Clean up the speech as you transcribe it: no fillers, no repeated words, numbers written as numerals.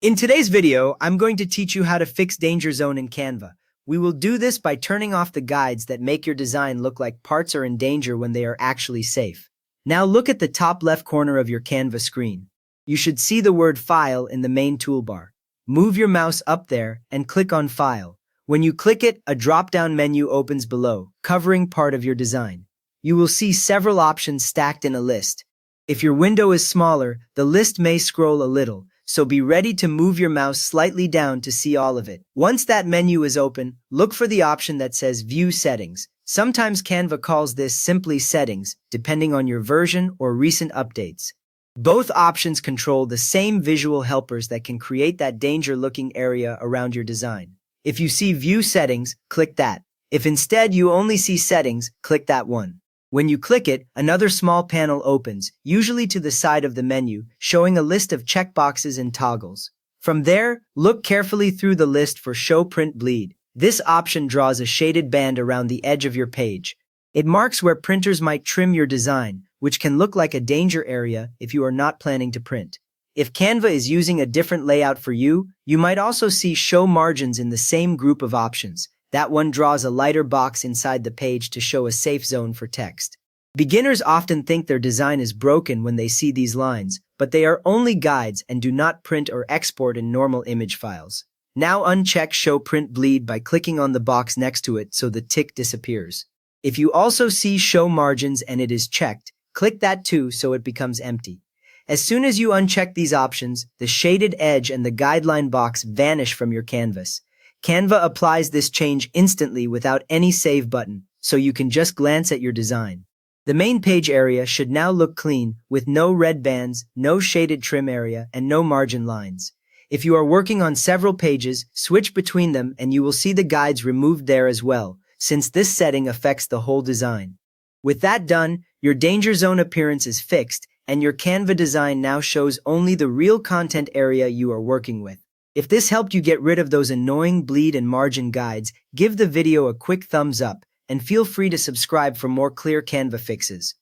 In today's video, I'm going to teach you how to fix danger zone in Canva. We will do this by turning off the guides that make your design look like parts are in danger when they are actually safe. Now look at the top left corner of your Canva screen. You should see the word File in the main toolbar. Move your mouse up there and click on File. When you click it, a drop-down menu opens below, covering part of your design. You will see several options stacked in a list. If your window is smaller, the list may scroll a little, so be ready to move your mouse slightly down to see all of it. Once that menu is open, look for the option that says View Settings. Sometimes Canva calls this simply Settings, depending on your version or recent updates. Both options control the same visual helpers that can create that danger-looking area around your design. If you see View Settings, click that. If instead you only see Settings, click that one. When you click it, another small panel opens, usually to the side of the menu, showing a list of checkboxes and toggles. From there, look carefully through the list for Show Print Bleed. This option draws a shaded band around the edge of your page. It marks where printers might trim your design, which can look like a danger area if you are not planning to print. If Canva is using a different layout for you, you might also see Show Margins in the same group of options. That one draws a lighter box inside the page to show a safe zone for text. Beginners often think their design is broken when they see these lines, but they are only guides and do not print or export in normal image files. Now uncheck Show Print Bleed by clicking on the box next to it so the tick disappears. If you also see Show Margins and it is checked, click that too so it becomes empty. As soon as you uncheck these options, the shaded edge and the guideline box vanish from your canvas. Canva applies this change instantly without any save button, so you can just glance at your design. The main page area should now look clean, with no red bands, no shaded trim area, and no margin lines. If you are working on several pages, switch between them and you will see the guides removed there as well, since this setting affects the whole design. With that done, your danger zone appearance is fixed, and your Canva design now shows only the real content area you are working with. If this helped you get rid of those annoying bleed and margin guides, give the video a quick thumbs up and feel free to subscribe for more clear Canva fixes.